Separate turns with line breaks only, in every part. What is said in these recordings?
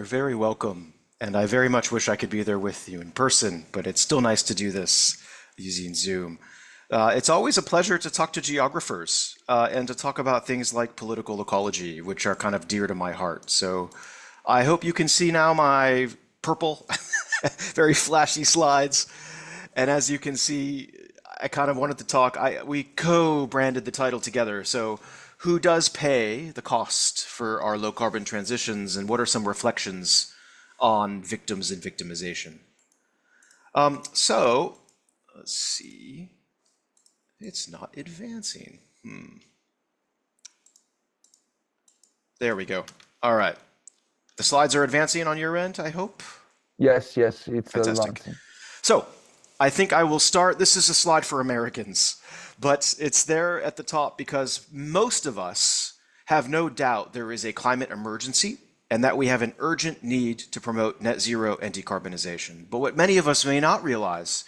very welcome. And I very much wish I could be there with you in person, but it's still nice to do this using Zoom. It's always a pleasure to talk to geographers and to talk about things like political ecology, which are kind of dear to my heart. So I hope you can see now my purple, very flashy slides. And as you can see, I kind of wanted to talk, we co-branded the title together. So who does pay the cost for our low carbon transitions, and what are some reflections on victims and victimization? So let's see. It's not advancing. There we go. All right. The slides are advancing on your end, I hope?
Yes, it's
Fantastic.
advancing.
So I think I will start. This is a slide for Americans, but it's there at the top because most of us have no doubt there is a climate emergency and that we have an urgent need to promote net zero and decarbonization. But what many of us may not realize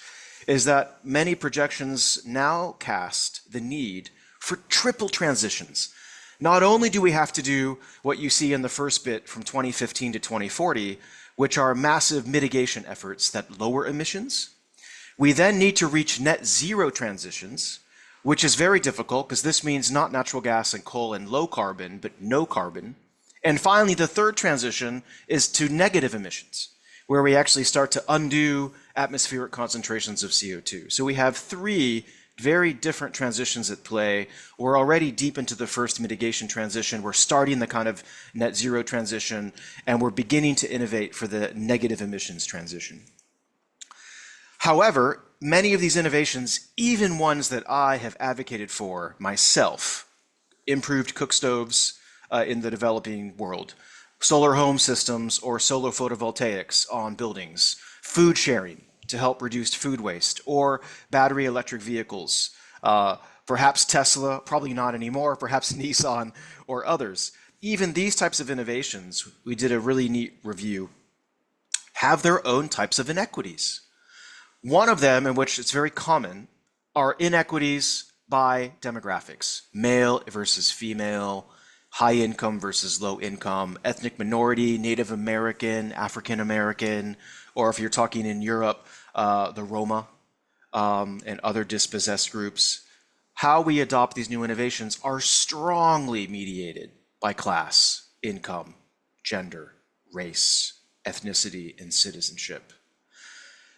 is that many projections now cast the need for triple transitions. Not only do we have to do what you see in the first bit from 2015 to 2040, which are massive mitigation efforts that lower emissions, we then need to reach net zero transitions, which is very difficult because this means not natural gas and coal and low carbon, but no carbon. And finally, the third transition is to negative emissions, where we actually start to undo atmospheric concentrations of CO2. So we have three very different transitions at play. We're already deep into the first mitigation transition. We're starting the kind of net zero transition, and we're beginning to innovate for the negative emissions transition. However, many of these innovations, even ones that I have advocated for myself, improved cook stoves in the developing world, solar home systems or solar photovoltaics on buildings, food sharing to help reduce food waste, or battery electric vehicles, perhaps Tesla, probably not anymore, perhaps Nissan or others. Even these types of innovations, we did a really neat review, have their own types of inequities. One of them, in which it's very common, are inequities by demographics, male versus female, high income versus low income, ethnic minority, Native American, African American, or if you're talking in Europe, the Roma and other dispossessed groups. How we adopt these new innovations are strongly mediated by class, income, gender, race, ethnicity, and citizenship.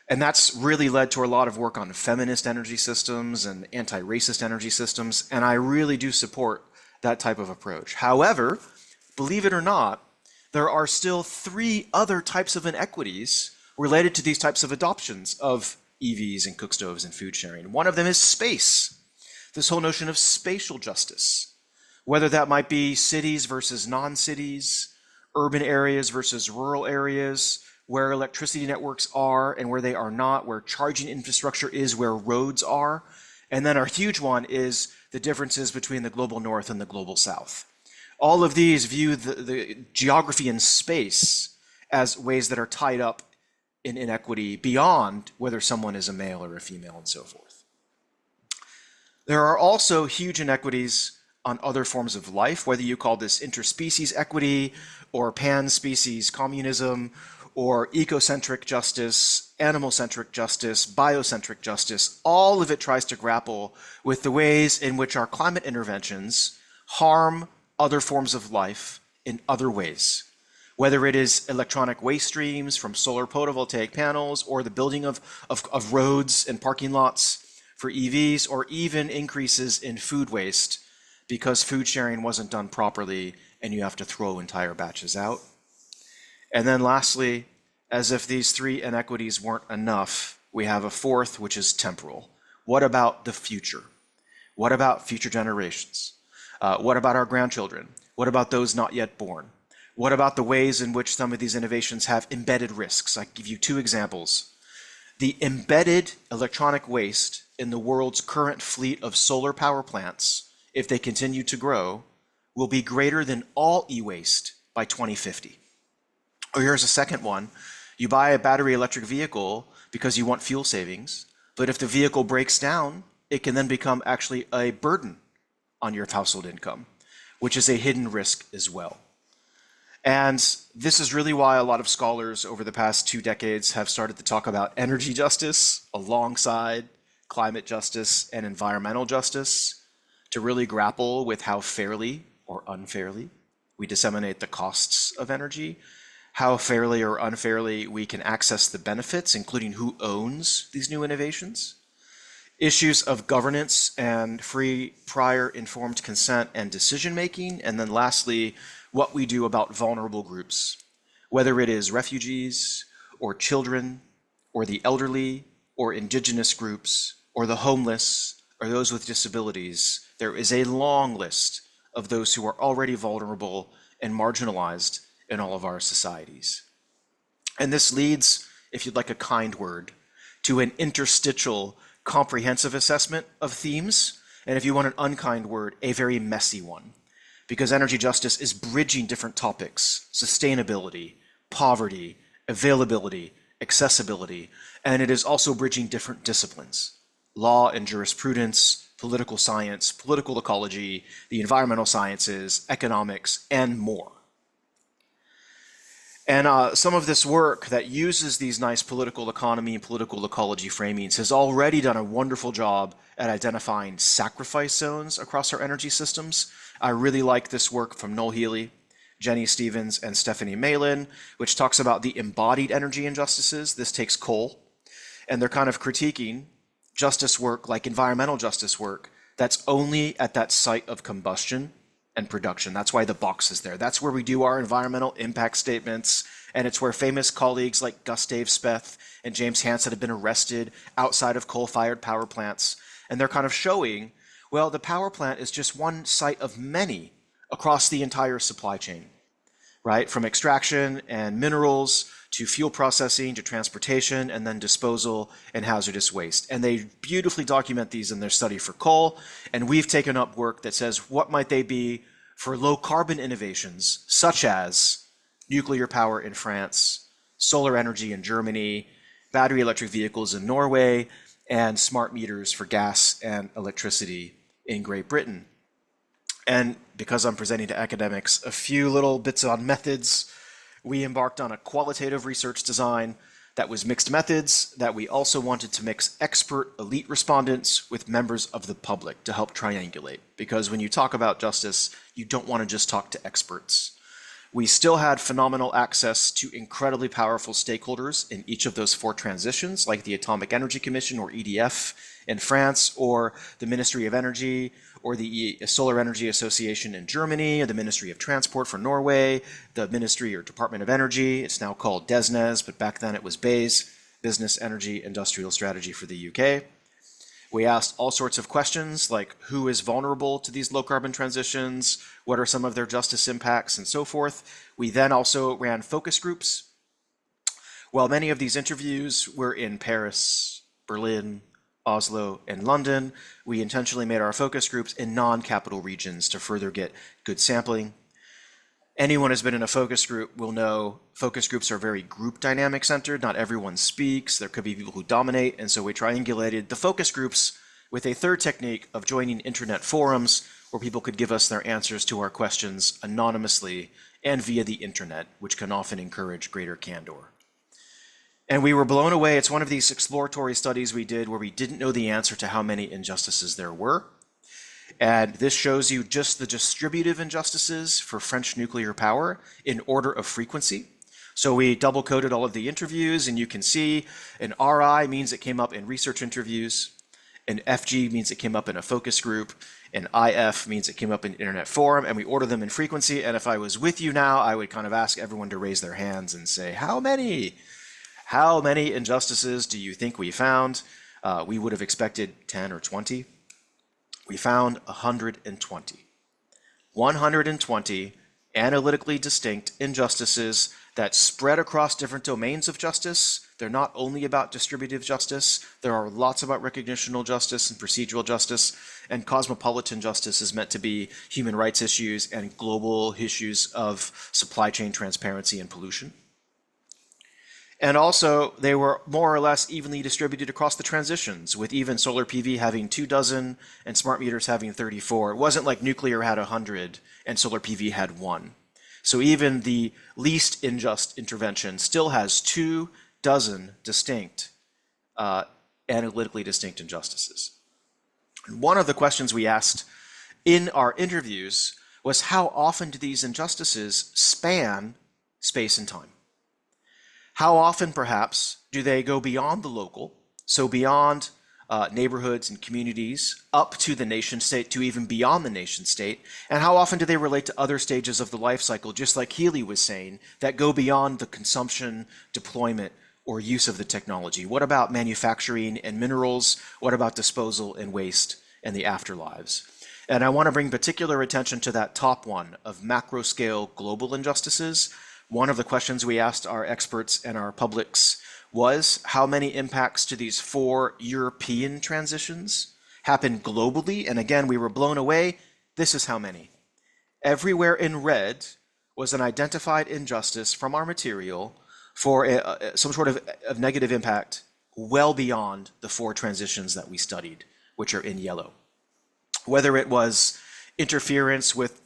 And that's really led to a lot of work on feminist energy systems and anti-racist energy systems, and I really do support that type of approach. However, believe it or not, there are still three other types of inequities related to these types of adoptions of EVs and cook stoves and food sharing. One of them is space, this whole notion of spatial justice, whether that might be cities versus non-cities, urban areas versus rural areas, where electricity networks are and where they are not, where charging infrastructure is, where roads are. And then our huge one is the differences between the global north and the global south. All of these view the geography and space as ways that are tied up in inequity beyond whether someone is a male or a female and so forth. There are also huge inequities on other forms of life, whether you call this interspecies equity or pan-species communism or ecocentric justice, animal-centric justice, biocentric justice. All of it tries to grapple with the ways in which our climate interventions harm other forms of life in other ways, whether it is electronic waste streams from solar photovoltaic panels or the building of roads and parking lots for EVs, or even increases in food waste because food sharing wasn't done properly and you have to throw entire batches out. And then lastly, as if these three inequities weren't enough, we have a fourth, which is temporal. What about the future? What about future generations? What about our grandchildren? What about those not yet born? What about the ways in which some of these innovations have embedded risks? I give you two examples. The embedded electronic waste in the world's current fleet of solar power plants, if they continue to grow, will be greater than all e-waste by 2050. Or here's a second one. You buy a battery electric vehicle because you want fuel savings, but if the vehicle breaks down, it can then become actually a burden on your household income, which is a hidden risk as well. And this is really why a lot of scholars over the past 2 decades have started to talk about energy justice alongside climate justice and environmental justice to really grapple with how fairly or unfairly we disseminate the costs of energy, how fairly or unfairly we can access the benefits, including who owns these new innovations, issues of governance and free, prior, informed consent and decision making, and then lastly, what we do about vulnerable groups, whether it is refugees or children or the elderly or indigenous groups or the homeless or those with disabilities. There is a long list of those who are already vulnerable and marginalized in all of our societies. And this leads, if you'd like a kind word, to an interstitial comprehensive assessment of themes, and if you want an unkind word, a very messy one, because energy justice is bridging different topics: sustainability, poverty, availability, accessibility, and it is also bridging different disciplines: law and jurisprudence, political science, political ecology, the environmental sciences, economics, and more. And some of this work that uses these nice political economy and political ecology framings has already done a wonderful job at identifying sacrifice zones across our energy systems. I really like this work from Noel Healy, Jenny Stevens, and Stephanie Malin, which talks about the embodied energy injustices. This takes coal, and they're kind of critiquing justice work like environmental justice work that's only at that site of combustion and production. That's why the box is there. That's where we do our environmental impact statements, and it's where famous colleagues like Gustav Speth and James Hansen have been arrested outside of coal-fired power plants, and they're kind of showing, well, the power plant is just one site of many across the entire supply chain, right? From extraction and minerals to fuel processing to transportation and then disposal and hazardous waste. And they beautifully document these in their study for coal. And we've taken up work that says, what might they be for low carbon innovations, such as nuclear power in France, solar energy in Germany, battery electric vehicles in Norway, and smart meters for gas and electricity in Great Britain. And because I'm presenting to academics, a few little bits on methods. We embarked on a qualitative research design that was mixed methods, that we also wanted to mix expert elite respondents with members of the public to help triangulate. Because when you talk about justice, you don't want to just talk to experts. We still had phenomenal access to incredibly powerful stakeholders in each of those 4 transitions, like the Atomic Energy Commission, or EDF, in France, or the Ministry of Energy, or the Solar Energy Association in Germany, or the Ministry of Transport for Norway, the Ministry or Department of Energy. It's now called DESNES, but back then it was BEIS, Business, Energy, Industrial Strategy for the UK. We asked all sorts of questions like who is vulnerable to these low carbon transitions, what are some of their justice impacts, and so forth. We then also ran focus groups. While many of these interviews were in Paris, Berlin, Oslo, and London, we intentionally made our focus groups in non-capital regions to further get good sampling. Anyone who's been in a focus group will know focus groups are very group dynamic centered. Not everyone speaks. There could be people who dominate. And so we triangulated the focus groups with a third technique of joining internet forums where people could give us their answers to our questions anonymously and via the internet, which can often encourage greater candor. And we were blown away. It's one of these exploratory studies we did where we didn't know the answer to how many injustices there were. And this shows you just the distributive injustices for French nuclear power in order of frequency. So we double coded all of the interviews, and you can see an RI means it came up in research interviews, an FG means it came up in a focus group, an IF means it came up in internet forum, and we order them in frequency. And if I was with you now, I would kind of ask everyone to raise their hands and say, how many? How many injustices do you think we found? We would have expected 10 or 20. We found 120. 120 analytically distinct injustices that spread across different domains of justice. They're not only about distributive justice. There are lots about recognitional justice and procedural justice, and cosmopolitan justice is meant to be human rights issues and global issues of supply chain transparency and pollution. And also, they were more or less evenly distributed across the transitions, with even solar PV having 24 and smart meters having 34. It wasn't like nuclear had 100 and solar PV had 1. So even the least unjust intervention still has 24 distinct, analytically distinct injustices. And one of the questions we asked in our interviews was, how often do these injustices span space and time? How often, perhaps, do they go beyond the local, so beyond neighborhoods and communities, up to the nation state, to even beyond the nation state? And how often do they relate to other stages of the life cycle, just like Healy was saying, that go beyond the consumption, deployment, or use of the technology? What about manufacturing and minerals? What about disposal and waste and the afterlives? And I want to bring particular attention to that top one of macro scale global injustices. One of the questions we asked our experts and our publics was, how many impacts to these 4 European transitions happen globally? And again, we were blown away. This is how many. Everywhere in red was an identified injustice from our material for some sort of negative impact well beyond the 4 transitions that we studied, which are in yellow. Whether it was interference with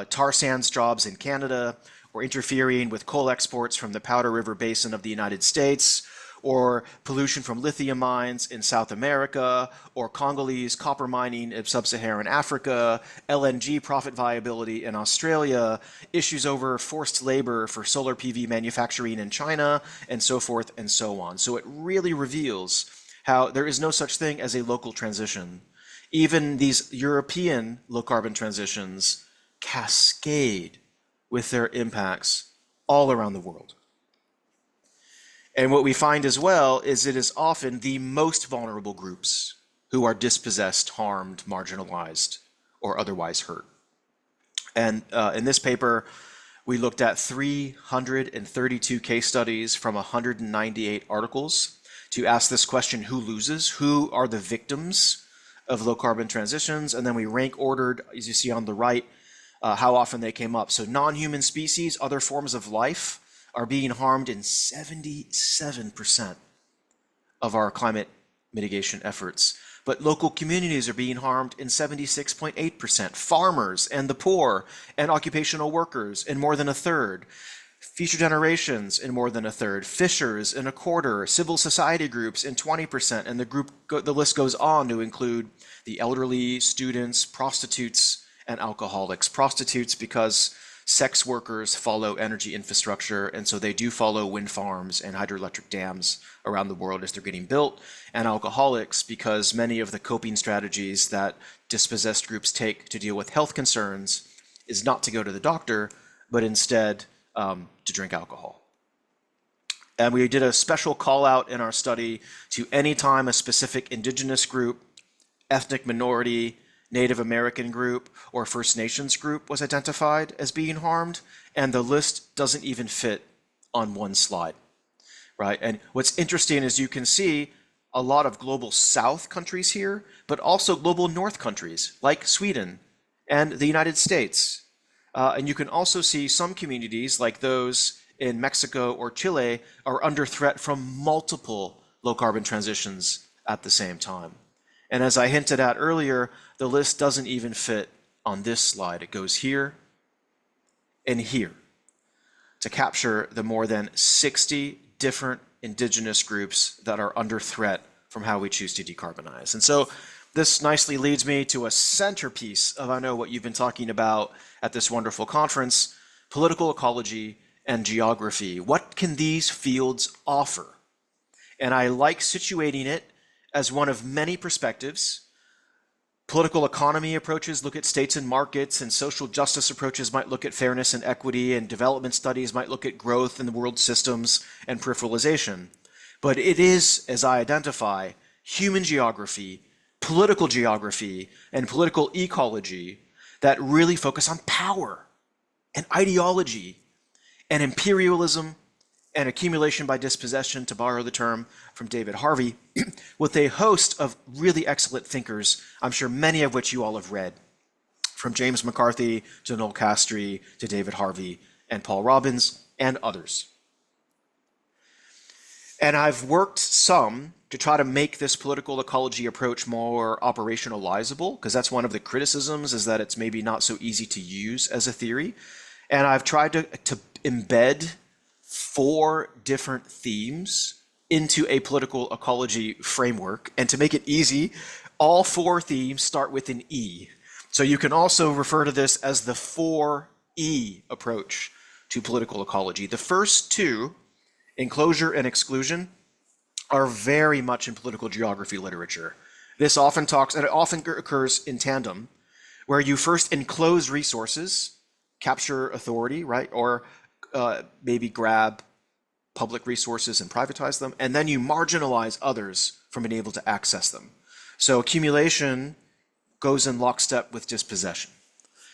tar sands jobs in Canada, or interfering with coal exports from the Powder River Basin of the United States, or pollution from lithium mines in South America, or Congolese copper mining in sub-Saharan Africa, LNG profit viability in Australia, issues over forced labor for solar PV manufacturing in China, and so forth and so on. So it really reveals how there is no such thing as a local transition. Even these European low carbon transitions cascade with their impacts all around the world. And what we find as well is it is often the most vulnerable groups who are dispossessed, harmed, marginalized, or otherwise hurt. And in this paper, we looked at 332 case studies from 198 articles to ask this question: who loses? Who are the victims of low carbon transitions? And then we rank ordered, as you see on the right, how often they came up. So non-human species, other forms of life, are being harmed in 77% of our climate mitigation efforts. But local communities are being harmed in 76.8%. Farmers and the poor and occupational workers in more than a third. Future generations in more than a third. Fishers in a quarter. Civil society groups in 20%. And the list goes on to include the elderly, students, prostitutes, and alcoholics. Prostitutes because sex workers follow energy infrastructure, and so they do follow wind farms and hydroelectric dams around the world as they're getting built. And alcoholics because many of the coping strategies that dispossessed groups take to deal with health concerns is not to go to the doctor, but instead to drink alcohol. And we did a special call out in our study to any time a specific indigenous group, ethnic minority, Native American group, or First Nations group was identified as being harmed, and the list doesn't even fit on one slide, right? And what's interesting is you can see a lot of global South countries here, but also global North countries like Sweden and the United States. And you can also see some communities like those in Mexico or Chile are under threat from multiple low carbon transitions at the same time. And as I hinted at earlier, the list doesn't even fit on this slide. It goes here and here to capture the more than 60 different indigenous groups that are under threat from how we choose to decarbonize. And so this nicely leads me to a centerpiece of, I know, what you've been talking about at this wonderful conference: political ecology and geography. What can these fields offer? And I like situating it as one of many perspectives. Political economy approaches look at states and markets, and social justice approaches might look at fairness and equity, and development studies might look at growth in the world systems and peripheralization. But it is, as I identify, human geography, political geography, and political ecology that really focus on power and ideology and imperialism and accumulation by dispossession, to borrow the term from David Harvey, with a host of really excellent thinkers, I'm sure many of which you all have read, from James McCarthy to Noel Castry to David Harvey and Paul Robbins and others. And I've worked some to try to make this political ecology approach more operationalizable, because that's one of the criticisms, is that it's maybe not so easy to use as a theory. And I've tried to embed 4 different themes into a political ecology framework. And to make it easy, all 4 themes start with an E. So you can also refer to this as the 4E approach to political ecology. The first 2, enclosure and exclusion, are very much in political geography literature. This often talks, and it often occurs in tandem, where you first enclose resources, capture authority, right? Or maybe grab public resources and privatize them, and then you marginalize others from being able to access them. So accumulation goes in lockstep with dispossession.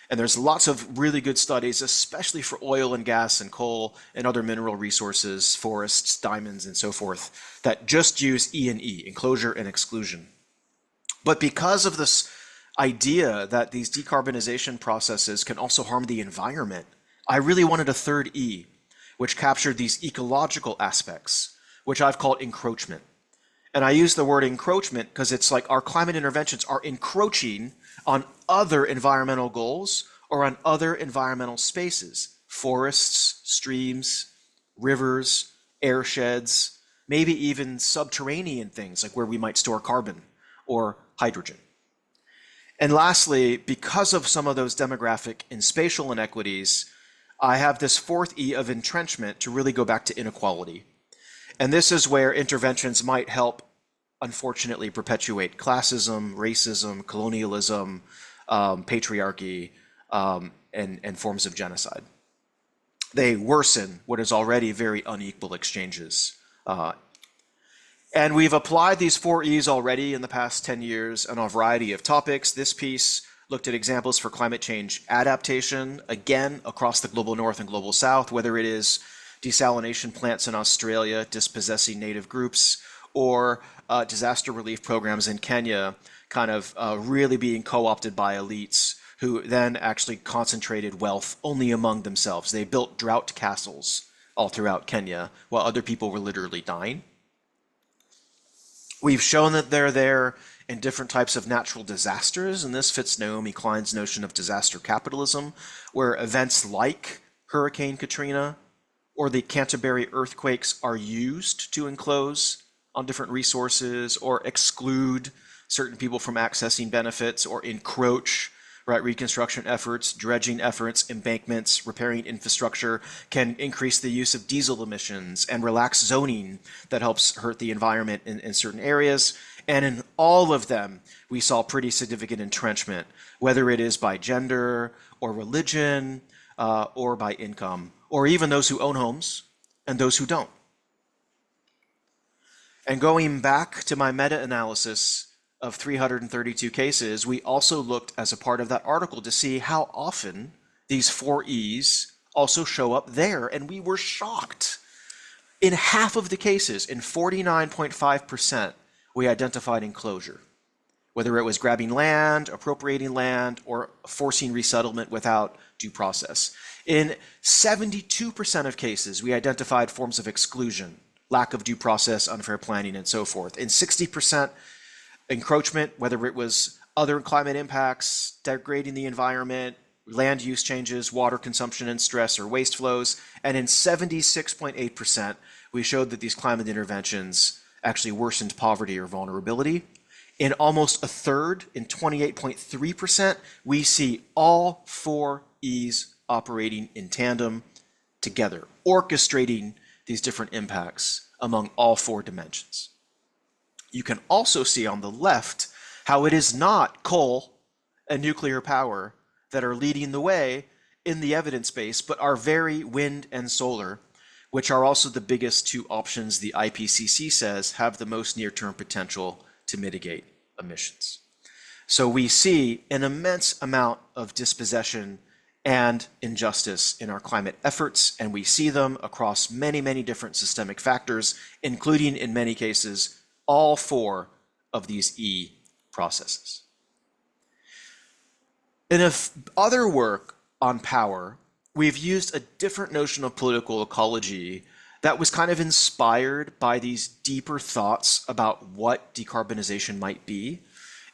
And there's lots of really good studies, especially for oil and gas and coal and other mineral resources, forests, diamonds, and so forth, that just use E and E, enclosure and exclusion. But because of this idea that these decarbonization processes can also harm the environment, I really wanted a third E, which captured these ecological aspects, which I've called encroachment. And I use the word encroachment because it's like our climate interventions are encroaching on other environmental goals or on other environmental spaces, forests, streams, rivers, airsheds, maybe even subterranean things like where we might store carbon or hydrogen. And lastly, because of some of those demographic and spatial inequities, I have this 4th E of entrenchment to really go back to inequality. And this is where interventions might help, unfortunately, perpetuate classism, racism, colonialism, patriarchy, and forms of genocide. They worsen what is already very unequal exchanges. And we've applied these 4 E's already in the past 10 years on a variety of topics. This piece looked at examples for climate change adaptation, again, across the global north and global south, whether it is desalination plants in Australia dispossessing native groups, or disaster relief programs in Kenya kind of really being co-opted by elites who then actually concentrated wealth only among themselves. They built drought castles all throughout Kenya while other people were literally dying. We've shown that they're there in different types of natural disasters, and this fits Naomi Klein's notion of disaster capitalism, where events like Hurricane Katrina or the Canterbury earthquakes are used to enclose on different resources or exclude certain people from accessing benefits or encroach, right? Reconstruction efforts, dredging efforts, embankments, repairing infrastructure can increase the use of diesel emissions and relax zoning that helps hurt the environment in certain areas. And in all of them, we saw pretty significant entrenchment, whether it is by gender or religion or by income, or even those who own homes and those who don't. And going back to my meta-analysis of 332 cases, we also looked as a part of that article to see how often these 4 E's also show up there. And we were shocked. In half of the cases, in 49.5%, we identified enclosure, whether it was grabbing land, appropriating land, or forcing resettlement without due process. In 72% of cases, we identified forms of exclusion, lack of due process, unfair planning, and so forth. In 60%, encroachment, whether it was other climate impacts, degrading the environment, land use changes, water consumption and stress, or waste flows. And in 76.8%, we showed that these climate interventions actually worsened poverty or vulnerability. In almost a third, in 28.3%, we see all 4 E's operating in tandem together, orchestrating these different impacts among all 4 dimensions. You can also see on the left how it is not coal and nuclear power that are leading the way in the evidence base, but are very wind and solar, which are also the biggest 2 options the IPCC says have the most near-term potential to mitigate emissions. So we see an immense amount of dispossession and injustice in our climate efforts, and we see them across many, many different systemic factors, including in many cases all 4 of these E processes. In other work on power, we've used a different notion of political ecology that was kind of inspired by these deeper thoughts about what decarbonization might be.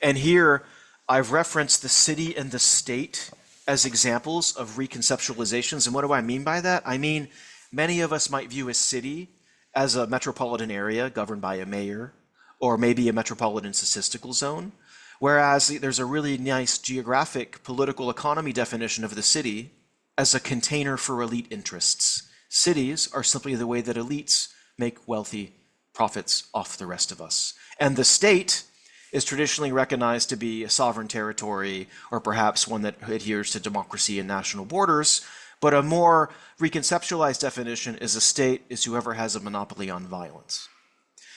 And here I've referenced the city and the state as examples of reconceptualizations. And what do I mean by that? I mean, many of us might view a city as a metropolitan area governed by a mayor, or maybe a metropolitan statistical zone, whereas there's a really nice geographic political economy definition of the city as a container for elite interests. Cities are simply the way that elites make wealthy profits off the rest of us. And the state is traditionally recognized to be a sovereign territory, or perhaps one that adheres to democracy and national borders. But a more reconceptualized definition is a state is whoever has a monopoly on violence.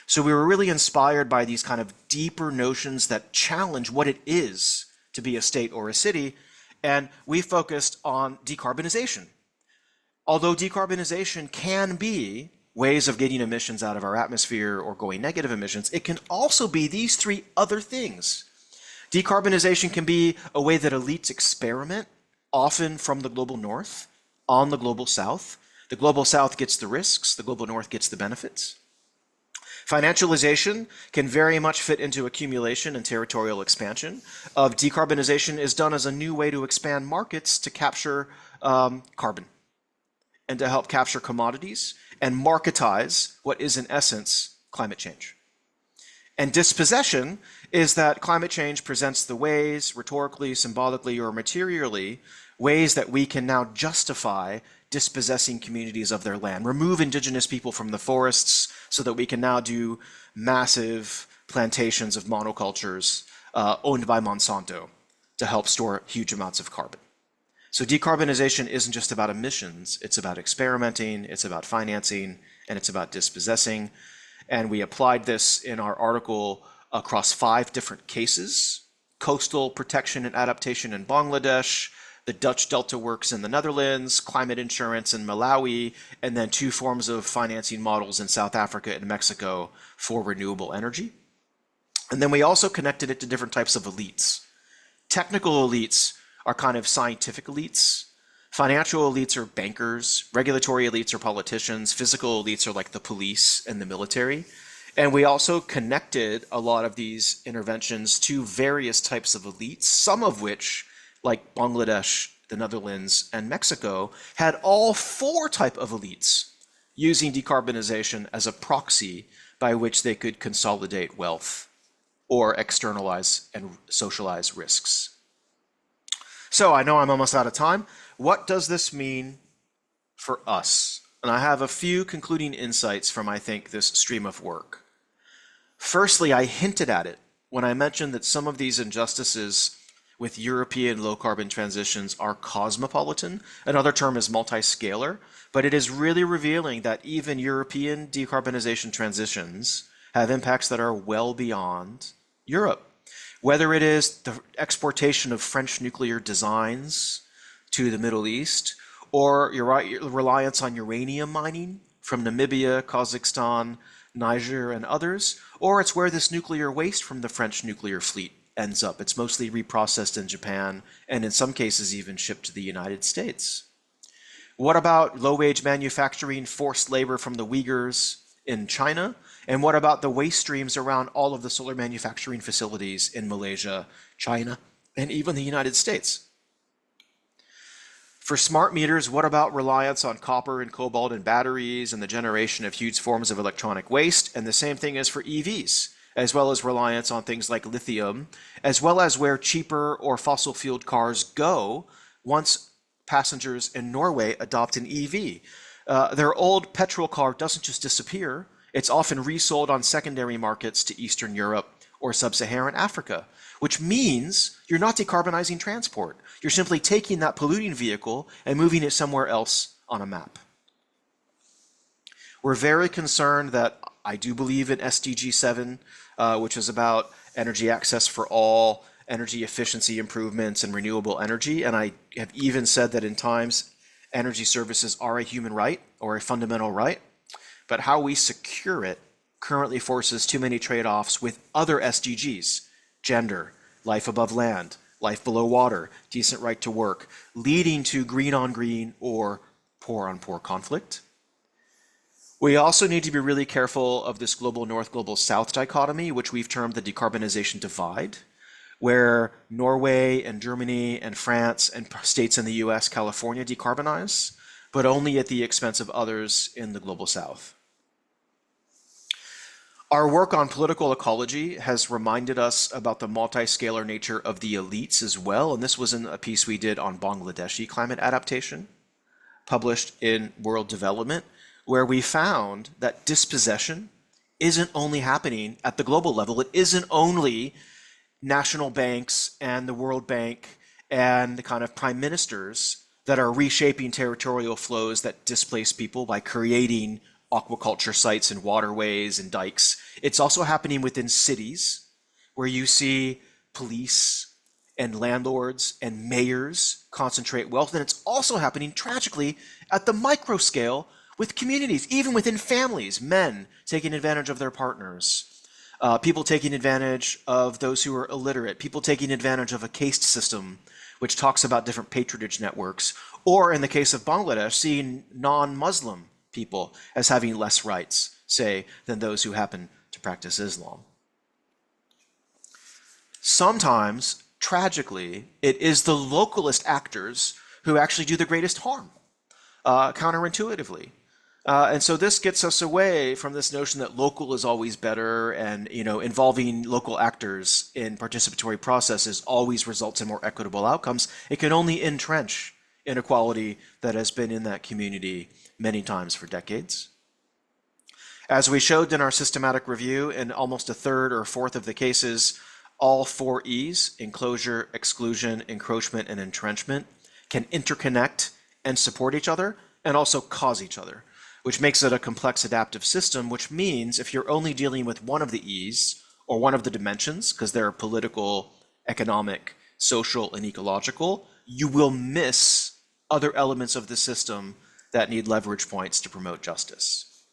So we were really inspired by these kind of deeper notions that challenge what it is to be a state or a city, and we focused on decarbonization. Although decarbonization can be ways of getting emissions out of our atmosphere or going negative emissions, it can also be these three other things. Decarbonization can be a way that elites experiment, often from the global north, on the global south. The global south gets the risks, the global north gets the benefits. Financialization can very much fit into accumulation and territorial expansion. Decarbonization is done as a new way to expand markets to capture carbon and to help capture commodities and marketize what is in essence climate change. And dispossession is that climate change presents the ways, rhetorically, symbolically, or materially, ways that we can now justify dispossessing communities of their land, remove indigenous people from the forests so that we can now do massive plantations of monocultures owned by Monsanto to help store huge amounts of carbon. So decarbonization isn't just about emissions, it's about experimenting, it's about financing, and it's about dispossessing. And we applied this in our article across 5 different cases: coastal protection and adaptation in Bangladesh, the Dutch Delta Works in the Netherlands, climate insurance in Malawi, and then 2 forms of financing models in South Africa and Mexico for renewable energy. And then we also connected it to different types of elites. Technical elites are kind of scientific elites. Financial elites are bankers. Regulatory elites are politicians. Physical elites are like the police and the military. And we also connected a lot of these interventions to various types of elites, some of which, like Bangladesh, the Netherlands, and Mexico, had all 4 types of elites using decarbonization as a proxy by which they could consolidate wealth or externalize and socialize risks. So I know I'm almost out of time. What does this mean for us? And I have a few concluding insights from, I think, this stream of work. Firstly, I hinted at it when I mentioned that some of these injustices with European low-carbon transitions are cosmopolitan. Another term is multi-scalar, but it is really revealing that even European decarbonization transitions have impacts that are well beyond Europe. Whether it is the exportation of French nuclear designs to the Middle East, or your reliance on uranium mining from Namibia, Kazakhstan, Niger, and others, or it's where this nuclear waste from the French nuclear fleet ends up. It's mostly reprocessed in Japan, and in some cases even shipped to the United States. What about low-wage manufacturing, forced labor from the Uyghurs in China? And what about the waste streams around all of the solar manufacturing facilities in Malaysia, China, and even the United States? For smart meters, what about reliance on copper and cobalt in batteries and the generation of huge forms of electronic waste? And the same thing is for EVs, as well as reliance on things like lithium, as well as where cheaper or fossil-fueled cars go once passengers in Norway adopt an EV. Their old petrol car doesn't just disappear. It's often resold on secondary markets to Eastern Europe or Sub-Saharan Africa, which means you're not decarbonizing transport. You're simply taking that polluting vehicle and moving it somewhere else on a map. We're very concerned that I do believe in SDG 7, which is about energy access for all, energy efficiency improvements, and renewable energy. And I have even said that in times, energy services are a human right or a fundamental right. But how we secure it currently forces too many trade-offs with other SDGs: gender, life above land, life below water, decent right to work, leading to green on green or poor on poor conflict. We also need to be really careful of this global north, global south dichotomy, which we've termed the decarbonization divide, where Norway and Germany and France and states in the US, California decarbonize, but only at the expense of others in the global south. Our work on political ecology has reminded us about the multi-scalar nature of the elites as well, and this was in a piece we did on Bangladeshi climate adaptation, published in World Development, where we found that dispossession isn't only happening at the global level. It isn't only national banks and the World Bank and the kind of prime ministers that are reshaping territorial flows that displace people by creating aquaculture sites and waterways and dikes. It's also happening within cities where you see police and landlords and mayors concentrate wealth. And it's also happening tragically at the micro scale with communities, even within families, men taking advantage of their partners, people taking advantage of those who are illiterate, people taking advantage of a caste system, which talks about different patronage networks, or in the case of Bangladesh, seeing non-Muslim people as having less rights, say, than those who happen to practice Islam. Sometimes, tragically, it is the localist actors who actually do the greatest harm, counterintuitively. And so this gets us away from this notion that local is always better, and involving local actors in participatory processes always results in more equitable outcomes. It can only entrench inequality that has been in that community many times for decades. As we showed in our systematic review, in almost a third or a fourth of the cases, all four E's, enclosure, exclusion, encroachment, and entrenchment, can interconnect and support each other and also cause each other, which makes it a complex adaptive system, which means if you're only dealing with one of the E's or one of the dimensions, because they're political, economic, social, and ecological, you will miss other elements of the system that need leverage points to promote justice.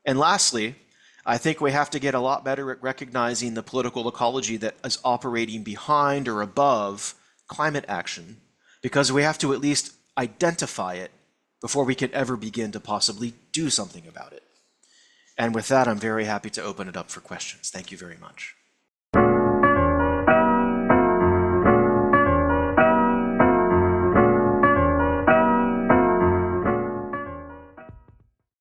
And lastly, I think we have to get a lot better at recognizing the political ecology that is operating behind or above climate action, because we have to at least identify it before we can ever begin to possibly do something about it. And with that, I'm very happy to open it up for questions. Thank you very much.